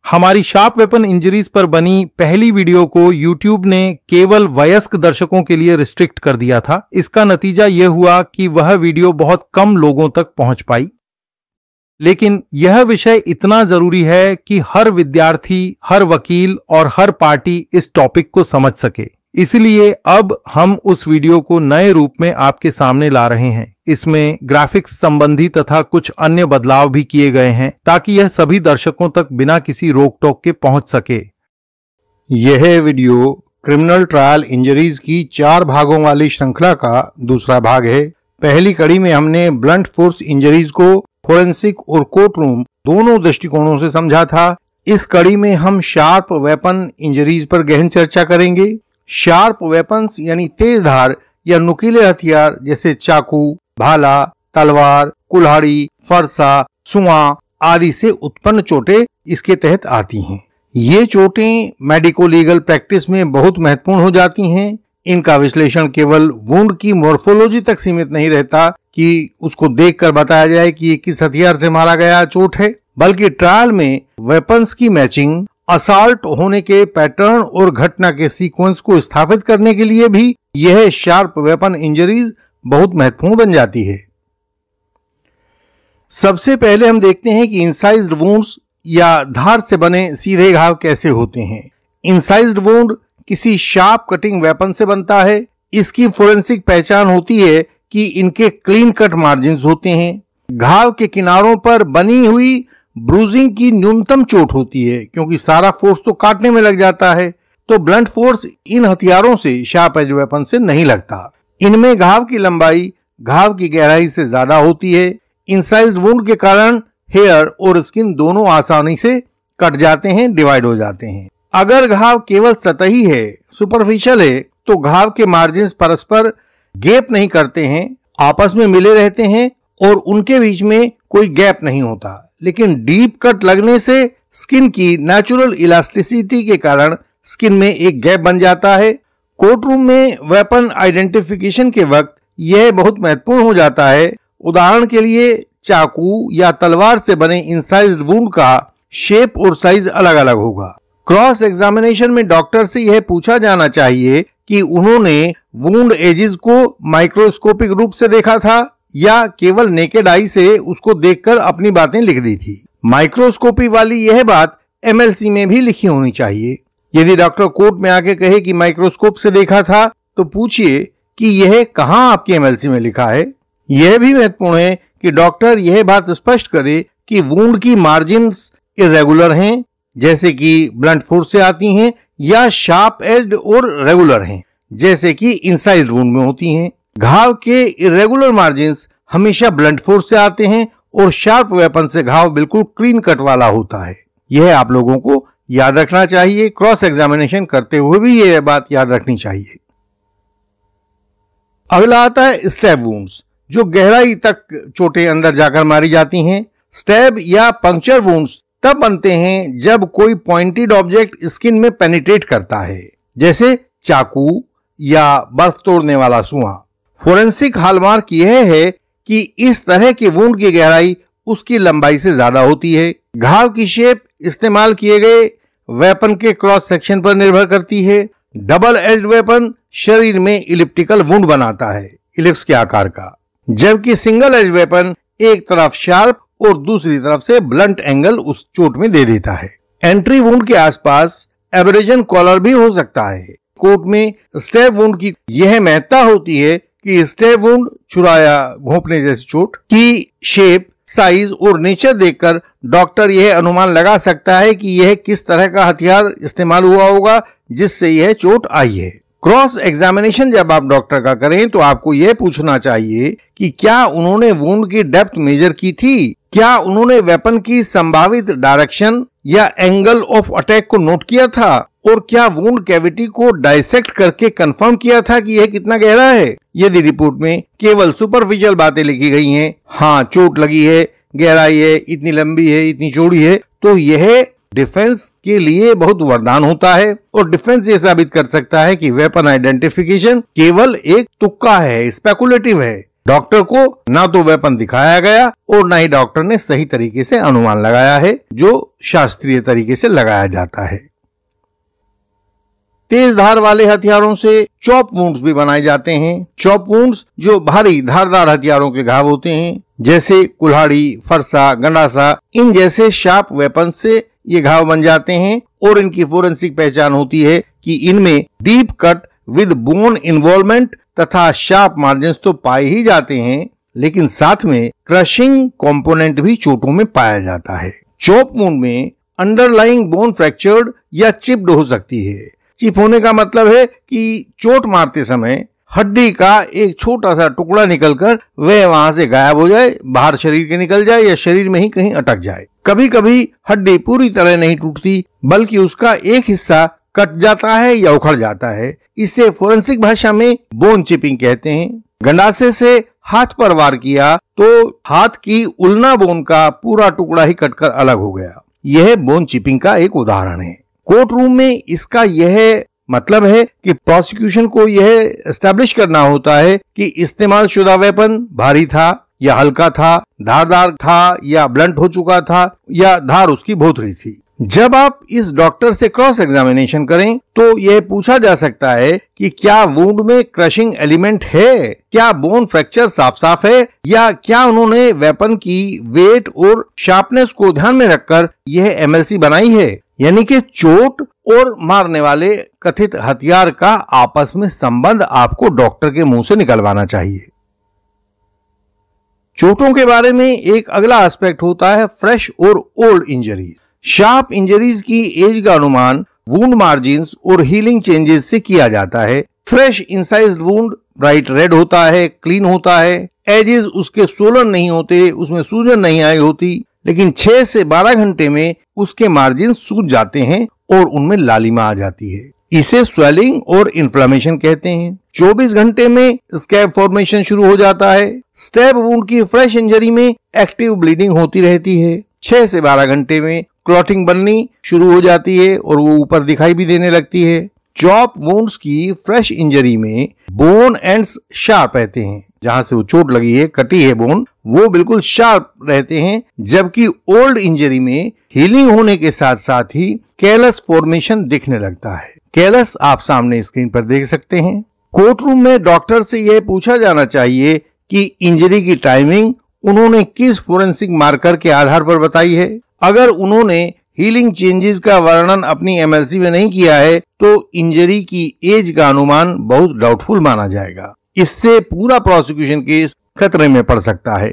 हमारी sharp weapon injuries पर बनी पहली वीडियो को YouTube ने केवल वयस्क दर्शकों के लिए रिस्ट्रिक्ट कर दिया था। इसका नतीजा यह हुआ कि वह वीडियो बहुत कम लोगों तक पहुंच पाई। लेकिन यह विषय इतना जरूरी है कि हर विद्यार्थी, हर वकील और हर पार्टी इस टॉपिक को समझ सके। इसलिए अब हम उस वीडियो को नए रूप में आपके सामने ला रहे हैं। इसमें ग्राफिक्स संबंधी तथा कुछ अन्य बदलाव भी किए गए हैं ताकि यह सभी दर्शकों तक बिना किसी रोक टोक के पहुंच सके। यह वीडियो क्रिमिनल ट्रायल इंजरीज की 4 भागों वाली श्रृंखला का दूसरा भाग है। पहली कड़ी में हमने ब्लंट फोर्स इंजरीज को फोरेंसिक और कोर्ट रूम दोनों दृष्टिकोणों से समझा था। इस कड़ी में हम शार्प वेपन इंजरीज पर गहन चर्चा करेंगे। शार्प वेपन्स यानी तेज धार या नुकीले हथियार जैसे चाकू, भाला, तलवार, कुल्हाड़ी, फरसा, सुआ आदि से उत्पन्न चोटें इसके तहत आती हैं। ये चोटें मेडिको लीगल प्रैक्टिस में बहुत महत्वपूर्ण हो जाती हैं। इनका विश्लेषण केवल वुंड की मॉर्फोलॉजी तक सीमित नहीं रहता कि उसको देखकर बताया जाए कि ये किस हथियार से मारा गया चोट है, बल्कि ट्रायल में वेपन्स की मैचिंग, असॉल्ट होने के पैटर्न और घटना के सीक्वेंस को स्थापित करने के लिए भी यह शार्प वेपन इंजरीज बहुत महत्वपूर्ण बन जाती है। सबसे पहले हम देखते हैं कि इंसाइज्ड वुंड्स या धार से बने सीधे घाव कैसे होते हैं। इंसाइज्ड वुंड किसी शार्प कटिंग वेपन से बनता है। इसकी फोरेंसिक पहचान होती है कि इनके क्लीन कट मार्जिन्स होते हैं। घाव के किनारों पर बनी हुई ब्रूजिंग की न्यूनतम चोट होती है क्योंकि सारा फोर्स तो काटने में लग जाता है। तो ब्लंट फोर्स इन हथियारों से शार्प एज वेपन से नहीं लगता। इनमें घाव की लंबाई घाव की गहराई से ज्यादा होती है। इंसाइज्ड वुंड के कारण हेयर और स्किन दोनों आसानी से कट जाते हैं, डिवाइड हो जाते हैं। अगर घाव केवल सतही है, सुपरफिशियल है, तो घाव के मार्जिन्स परस्पर गैप नहीं करते हैं, आपस में मिले रहते हैं और उनके बीच में कोई गैप नहीं होता। लेकिन डीप कट लगने से स्किन की नेचुरल इलास्टिसिटी के कारण स्किन में एक गैप बन जाता है। कोर्ट रूम में वेपन आइडेंटिफिकेशन के वक्त यह बहुत महत्वपूर्ण हो जाता है। उदाहरण के लिए चाकू या तलवार से बने इंसाइज्ड वुंड का शेप और साइज अलग अलग होगा। क्रॉस एग्जामिनेशन में डॉक्टर से यह पूछा जाना चाहिए कि उन्होंने वुंड एजेस को माइक्रोस्कोपिक रूप से देखा था या केवल नेकेड आई से उसको देखकर अपनी बातें लिख दी थी। माइक्रोस्कोपी वाली यह बात MLC में भी लिखी होनी चाहिए। यदि डॉक्टर कोर्ट में आके कहे कि माइक्रोस्कोप से देखा था, तो पूछिए कि यह कहां आपकी MLC में लिखा है। यह भी महत्वपूर्ण है कि डॉक्टर यह बात स्पष्ट करे कि वुंड की मार्जिन्स इरेगुलर हैं, जैसे कि ब्लंट फोर्स से आती हैं, या शार्प एज्ड और रेगुलर हैं, जैसे कि इंसाइज्ड वुंड में होती हैं। घाव के इरेगुलर मार्जिन्स हमेशा ब्लंट फोर्स से आते हैं और शार्प वेपन से घाव बिल्कुल क्लीन कट वाला होता है। यह आप लोगों को याद रखना चाहिए। क्रॉस एग्जामिनेशन करते हुए भी यह बात याद रखनी चाहिए। अगला आता है स्टैब वुंड्स, जो गहराई तक चोटें अंदर जाकर मारी जाती हैं। स्टैब या पंक्चर वुंड्स तब बनते हैं जब कोई पॉइंटेड ऑब्जेक्ट स्किन में पेनिट्रेट करता है, जैसे चाकू या बर्फ तोड़ने वाला सुआ। फोरेंसिक हॉलमार्क यह है कि इस तरह के वुंड की गहराई उसकी लंबाई से ज्यादा होती है। घाव की शेप इस्तेमाल किए गए वेपन के क्रॉस सेक्शन पर निर्भर करती है। डबल एज्ड वेपन शरीर में इलिप्टिकल वुंड बनाता है, इलिप्स के आकार का, जबकि सिंगल एज वेपन एक तरफ शार्प और दूसरी तरफ से ब्लंट एंगल उस चोट में दे देता है। एंट्री वुंड के आसपास एब्रेजन कॉलर भी हो सकता है। कोर्ट में स्टैब वुंड की यह महत्ता होती है कि स्टैब वुंड, छुराया घोंपने जैसी चोट की शेप, साइज और नेचर देखकर डॉक्टर यह अनुमान लगा सकता है कि यह किस तरह का हथियार इस्तेमाल हुआ होगा जिससे यह चोट आई है। क्रॉस एग्जामिनेशन जब आप डॉक्टर का करें तो आपको यह पूछना चाहिए कि क्या उन्होंने वुंड की डेप्थ मेजर की थी, क्या उन्होंने वेपन की संभावित डायरेक्शन या एंगल ऑफ अटैक को नोट किया था, और क्या वुंड कैविटी को डाइसेक्ट करके कंफर्म किया था कि यह कितना गहरा है। यदि रिपोर्ट में केवल सुपरफिशियल बातें लिखी गई हैं, हाँ चोट लगी है, गहराई है, इतनी लंबी है, इतनी चौड़ी है, तो यह डिफेंस के लिए बहुत वरदान होता है और डिफेंस ये साबित कर सकता है कि वेपन आइडेंटिफिकेशन केवल एक तुक्का है, स्पेकुलेटिव है। डॉक्टर को ना तो वेपन दिखाया गया और ना ही डॉक्टर ने सही तरीके से अनुमान लगाया है जो शास्त्रीय तरीके से लगाया जाता है। तेज धार वाले हथियारों से चॉप वुंड्स भी बनाए जाते हैं। चॉप वुंड्स जो भारी धारदार हथियारों के घाव होते हैं, जैसे कुल्हाड़ी, फरसा, गंडासा, इन जैसे शार्प वेपन से ये घाव बन जाते हैं और इनकी फोरेंसिक पहचान होती है कि इनमें deep cut with bone involvement तथा शार्प मार्जिन्स तो पाए ही जाते हैं, लेकिन साथ में क्रशिंग कंपोनेंट भी चोटों में पाया जाता है। चॉप वुंड में अंडरलाइंग बोन फ्रैक्चर्ड या चिप्ड हो सकती है। चिप होने का मतलब है कि चोट मारते समय हड्डी का एक छोटा सा टुकड़ा निकलकर वह वहां से गायब हो जाए, बाहर शरीर के निकल जाए या शरीर में ही कहीं अटक जाए। कभी कभी हड्डी पूरी तरह नहीं टूटती, बल्कि उसका एक हिस्सा कट जाता है या उखड़ जाता है। इसे फोरेंसिक भाषा में बोन चिपिंग कहते हैं। गंडासे से हाथ पर वार किया तो हाथ की उल्ना बोन का पूरा टुकड़ा ही कटकर अलग हो गया। यह बोन चिपिंग का एक उदाहरण है। कोर्ट रूम में इसका यह मतलब है कि प्रोसिक्यूशन को यह एस्टैब्लिश करना होता है कि इस्तेमाल शुदा वेपन भारी था या हल्का था, धारदार था या ब्लंट हो चुका था या धार उसकी भोथरी थी। जब आप इस डॉक्टर से क्रॉस एग्जामिनेशन करें तो यह पूछा जा सकता है कि क्या वुंड में क्रशिंग एलिमेंट है, क्या बोन फ्रैक्चर साफ साफ है, या क्या उन्होंने वेपन की वेट और शार्पनेस को ध्यान में रखकर यह एमएलसी बनाई है, यानी कि चोट और मारने वाले कथित हथियार का आपस में संबंध आपको डॉक्टर के मुंह से निकलवाना चाहिए। चोटों के बारे में एक अगला एस्पेक्ट होता है फ्रेश और ओल्ड इंजरीज। शार्प इंजरीज की एज का अनुमान वुंड मार्जिन्स और हीलिंग चेंजेस से किया जाता है। Fresh incised wound bright red होता है, क्लीन होता है, एजेस उसके सोलन नहीं होते, उसमें सूजन नहीं आई होती, लेकिन 6 से 12 घंटे में उसके मार्जिन सूज जाते हैं और उनमें लालिमा आ जाती है। इसे स्वेलिंग और इन्फ्लेमेशन कहते हैं। 24 घंटे में स्कैब फॉर्मेशन शुरू हो जाता है। स्टैब वुंड की फ्रेश इंजरी में एक्टिव ब्लीडिंग होती रहती है। 6 से 12 घंटे में क्लॉटिंग बननी शुरू हो जाती है और वो ऊपर दिखाई भी देने लगती है। चॉप वुंड्स की फ्रेश इंजरी में बोन एंड्स शार्प रहते हैं, जहां से वो चोट लगी है, कटी है बोन, वो बिल्कुल शार्प रहते हैं, जबकि ओल्ड इंजरी में हीलिंग होने के साथ साथ ही कैलस फॉर्मेशन दिखने लगता है। कैलस आप सामने स्क्रीन पर देख सकते हैं। कोर्ट रूम में डॉक्टर से यह पूछा जाना चाहिए कि इंजरी की टाइमिंग उन्होंने किस फोरेंसिक मार्कर के आधार पर बताई है। अगर उन्होंने हीलिंग चेंजेस का वर्णन अपनी एमएलसी में नहीं किया है तो इंजरी की एज का अनुमान बहुत डाउटफुल माना जाएगा। इससे पूरा प्रोसिक्यूशन केस खतरे में पड़ सकता है।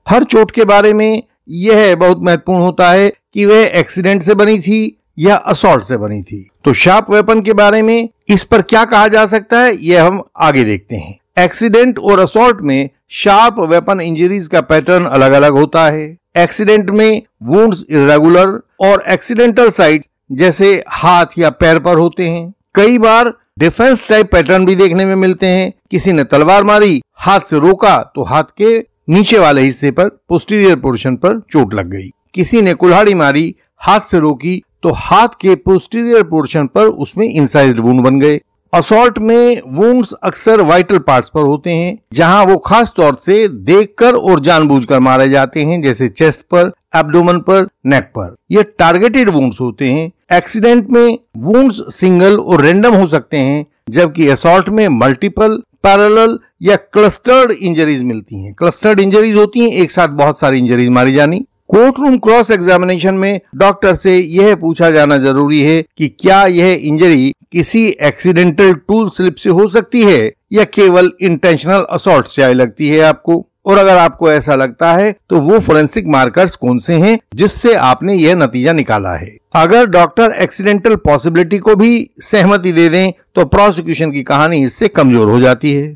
हर चोट के बारे में यह बहुत महत्वपूर्ण होता है कि वह एक्सीडेंट से बनी थी या असॉल्ट से बनी थी। तो शार्प वेपन के बारे में इस पर क्या कहा जा सकता है यह हम आगे देखते हैं। एक्सीडेंट और असॉल्ट में शार्प वेपन इंजरीज का पैटर्न अलग अलग होता है। एक्सीडेंट में वुंड्स इरेगुलर और एक्सीडेंटल साइट्स जैसे हाथ या पैर पर होते हैं। कई बार डिफेंस टाइप पैटर्न भी देखने में मिलते हैं। किसी ने तलवार मारी, हाथ से रोका तो हाथ के नीचे वाले हिस्से पर पोस्टीरियर पोर्शन पर चोट लग गई। किसी ने कुल्हाड़ी मारी, हाथ से रोकी तो हाथ के पोस्टीरियर पोर्शन पर उसमें इंसाइज्ड वुंड बन गए। असॉल्ट में वुंड्स अक्सर वाइटल पार्ट्स पर होते हैं, जहां वो खास तौर से देखकर और जानबूझकर मारे जाते हैं, जैसे चेस्ट पर, एब्डोमेन पर, नेक पर। ये टारगेटेड वुंड्स होते हैं। एक्सीडेंट में वुंड्स सिंगल और रैंडम हो सकते हैं, जबकि असॉल्ट में मल्टीपल, पैरेलल या क्लस्टर्ड इंजरीज मिलती हैं। क्लस्टर्ड इंजरीज होती हैं एक साथ बहुत सारी इंजरीज मारी जानी। कोर्ट रूम क्रॉस एग्जामिनेशन में डॉक्टर से यह पूछा जाना जरूरी है कि क्या यह इंजरी किसी एक्सीडेंटल टूल स्लिप से हो सकती है या केवल इंटेंशनल असॉल्ट से आई लगती है आपको, और अगर आपको ऐसा लगता है तो वो फोरेंसिक मार्कर्स कौन से हैं जिससे आपने यह नतीजा निकाला है। अगर डॉक्टर एक्सीडेंटल पॉसिबिलिटी को भी सहमति दे दें तो प्रोसिक्यूशन की कहानी इससे कमजोर हो जाती है।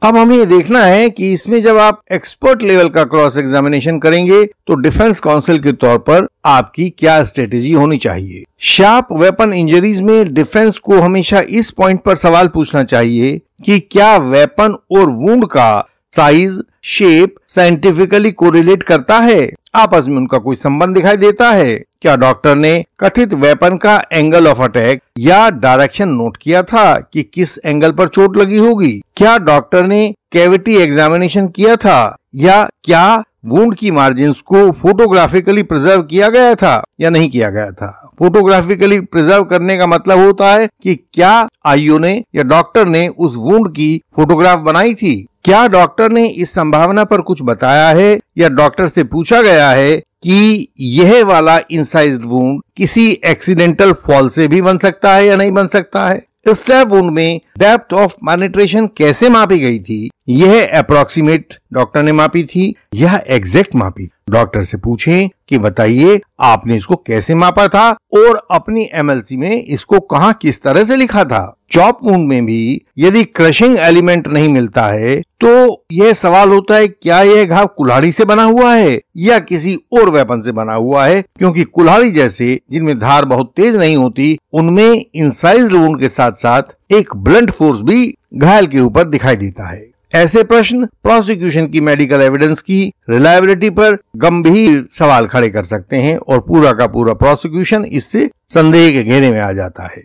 अब हमें ये देखना है कि इसमें जब आप एक्सपर्ट लेवल का क्रॉस एग्जामिनेशन करेंगे तो डिफेंस काउंसिल के तौर पर आपकी क्या स्ट्रेटेजी होनी चाहिए। शार्प वेपन इंजरीज में डिफेंस को हमेशा इस पॉइंट पर सवाल पूछना चाहिए कि क्या वेपन और वुंड का साइज, शेप साइंटिफिकली कोरिलेट करता है, आपस में उनका कोई संबंध दिखाई देता है। क्या डॉक्टर ने कथित वेपन का एंगल ऑफ अटैक या डायरेक्शन नोट किया था कि किस एंगल पर चोट लगी होगी? क्या डॉक्टर ने कैविटी एग्जामिनेशन किया था या क्या वुंड की मार्जिन्स को फोटोग्राफिकली प्रिजर्व किया गया था या नहीं किया गया था? फोटोग्राफिकली प्रिजर्व करने का मतलब होता है कि क्या आईओ ने या डॉक्टर ने उस वुंड की फोटोग्राफ बनाई थी? क्या डॉक्टर ने इस संभावना पर कुछ बताया है या डॉक्टर से पूछा गया है कि यह वाला इंसाइज्ड वुंड किसी एक्सीडेंटल फॉल से भी बन सकता है या नहीं बन सकता है? स्टैब वुंड में डेप्थ ऑफ पेनिट्रेशन कैसे मापी गई थी? यह अप्रोक्सीमेट डॉक्टर ने मापी थी या एग्जैक्ट मापी? डॉक्टर से पूछें कि बताइए आपने इसको कैसे मापा था और अपनी एमएलसी में इसको कहां किस तरह से लिखा था? चॉप वुंड में भी यदि क्रशिंग एलिमेंट नहीं मिलता है तो यह सवाल होता है क्या यह घाव कुल्हाड़ी से बना हुआ है या किसी और वेपन से बना हुआ है, क्योंकि कुल्हाड़ी जैसे जिनमें धार बहुत तेज नहीं होती उनमें इंसाइज्ड वुंड के साथ साथ एक ब्लंट फोर्स भी घायल के ऊपर दिखाई देता है। ऐसे प्रश्न प्रोसिक्यूशन की मेडिकल एविडेंस की रिलायबिलिटी पर गंभीर सवाल खड़े कर सकते हैं और पूरा का पूरा प्रोसिक्यूशन इससे संदेह के घेरे में आ जाता है।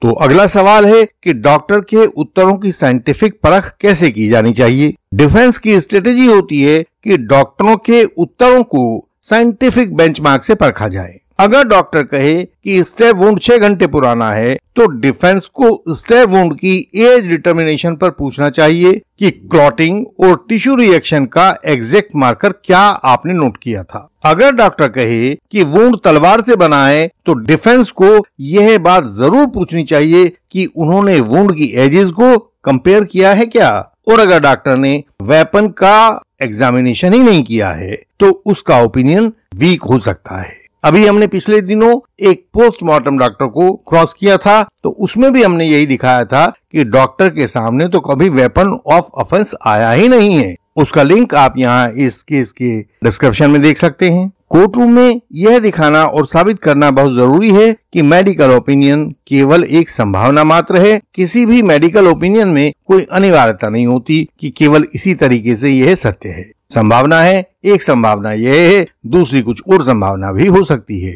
तो अगला सवाल है कि डॉक्टर के उत्तरों की साइंटिफिक परख कैसे की जानी चाहिए? डिफेंस की स्ट्रेटेजी होती है कि डॉक्टरों के उत्तरों को साइंटिफिक बेंचमार्क से परखा जाए। अगर डॉक्टर कहे कि स्टैब वुंड 6 घंटे पुराना है तो डिफेंस को स्टैब वुंड की एज डिटर्मिनेशन पर पूछना चाहिए कि क्लॉटिंग और टिश्यू रिएक्शन का एग्जैक्ट मार्कर क्या आपने नोट किया था। अगर डॉक्टर कहे कि वुंड तलवार से बना है तो डिफेंस को यह बात जरूर पूछनी चाहिए कि उन्होंने वुंड की एजेस को कंपेयर किया है क्या। और अगर डॉक्टर ने वेपन का एग्जामिनेशन ही नहीं किया है तो उसका ओपिनियन वीक हो सकता है। अभी हमने पिछले दिनों एक पोस्टमार्टम डॉक्टर को क्रॉस किया था तो उसमें भी हमने यही दिखाया था कि डॉक्टर के सामने तो कभी वेपन ऑफ ऑफेंस आया ही नहीं है। उसका लिंक आप यहाँ इस केस के डिस्क्रिप्शन में देख सकते हैं। कोर्ट रूम में यह दिखाना और साबित करना बहुत जरूरी है कि मेडिकल ओपिनियन केवल एक संभावना मात्र है। किसी भी मेडिकल ओपिनियन में कोई अनिवार्यता नहीं होती कि केवल इसी तरीके से यह सत्य है। संभावना है, एक संभावना यह है, दूसरी कुछ और संभावना भी हो सकती है।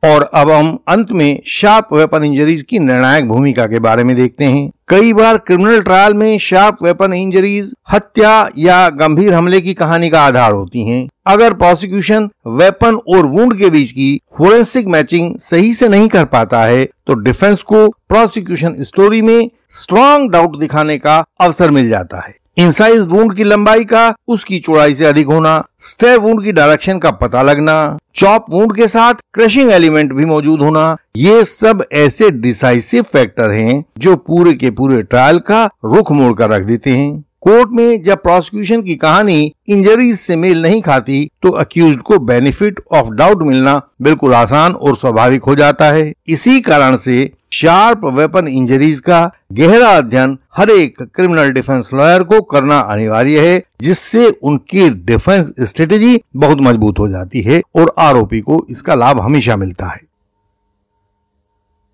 और अब हम अंत में शार्प वेपन इंजरीज की निर्णायक भूमिका के बारे में देखते हैं। कई बार क्रिमिनल ट्रायल में शार्प वेपन इंजरीज हत्या या गंभीर हमले की कहानी का आधार होती हैं। अगर प्रोसिक्यूशन वेपन और वुंड के बीच की फोरेंसिक मैचिंग सही से नहीं कर पाता है तो डिफेंस को प्रोसिक्यूशन स्टोरी में स्ट्रॉन्ग डाउट दिखाने का अवसर मिल जाता है। इंसाइज्ड वुंड की लंबाई का उसकी चौड़ाई से अधिक होना, स्टैब वुंड की डायरेक्शन का पता लगना, चॉप वुंड के साथ क्रशिंग एलिमेंट भी मौजूद होना, ये सब ऐसे डिसाइसिव फैक्टर हैं जो पूरे के पूरे ट्रायल का रुख मोड़ कर रख देते हैं। कोर्ट में जब प्रोसिक्यूशन की कहानी इंजरीज से मेल नहीं खाती तो अक्यूज्ड को बेनिफिट ऑफ डाउट मिलना बिल्कुल आसान और स्वाभाविक हो जाता है। इसी कारण से शार्प वेपन इंजरीज का गहरा अध्ययन हर एक क्रिमिनल डिफेंस लॉयर को करना अनिवार्य है, जिससे उनकी डिफेंस स्ट्रेटेजी बहुत मजबूत हो जाती है और आरोपी को इसका लाभ हमेशा मिलता है।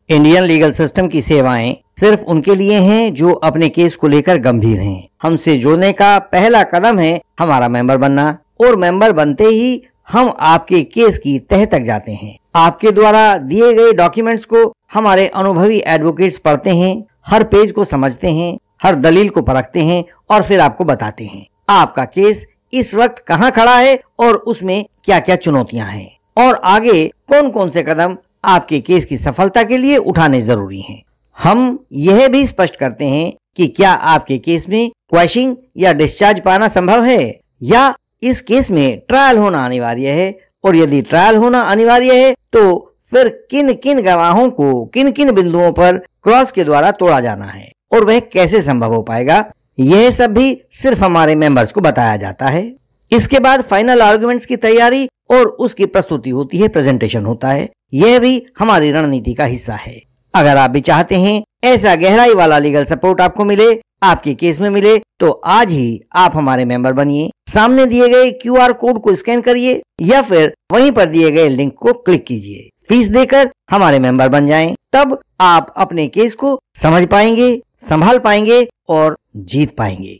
इंडियन लीगल सिस्टम की सेवाएं सिर्फ उनके लिए हैं जो अपने केस को लेकर गंभीर हैं। हमसे जुड़ने का पहला कदम है हमारा मेंबर बनना, और मेंबर बनते ही हम आपके केस की तह तक जाते हैं। आपके द्वारा दिए गए डॉक्यूमेंट्स को हमारे अनुभवी एडवोकेट्स पढ़ते हैं, हर पेज को समझते हैं, हर दलील को परखते हैं और फिर आपको बताते हैं आपका केस इस वक्त कहां खड़ा है और उसमें क्या क्या चुनौतियां हैं और आगे कौन कौन से कदम आपके केस की सफलता के लिए उठाने जरूरी हैं। हम यह भी स्पष्ट करते हैं कि क्या आपके केस में क्वैशिंग या डिस्चार्ज पाना संभव है या इस केस में ट्रायल होना अनिवार्य है, और यदि ट्रायल होना अनिवार्य है तो फिर किन किन गवाहों को किन किन बिंदुओं पर क्रॉस के द्वारा तोड़ा जाना है और वह कैसे संभव हो पाएगा। यह सब भी सिर्फ हमारे मेंबर्स को बताया जाता है। इसके बाद फाइनल आर्गुमेंट्स की तैयारी और उसकी प्रस्तुति होती है, प्रेजेंटेशन होता है। यह भी हमारी रणनीति का हिस्सा है। अगर आप भी चाहते हैं ऐसा गहराई वाला लीगल सपोर्ट आपको मिले, आपके केस में मिले, तो आज ही आप हमारे मेंबर बनिए। सामने दिए गए QR कोड को स्कैन करिए या फिर वहीं पर दिए गए लिंक को क्लिक कीजिए। फीस देकर हमारे मेंबर बन जाएं। तब आप अपने केस को समझ पाएंगे, संभाल पाएंगे और जीत पाएंगे।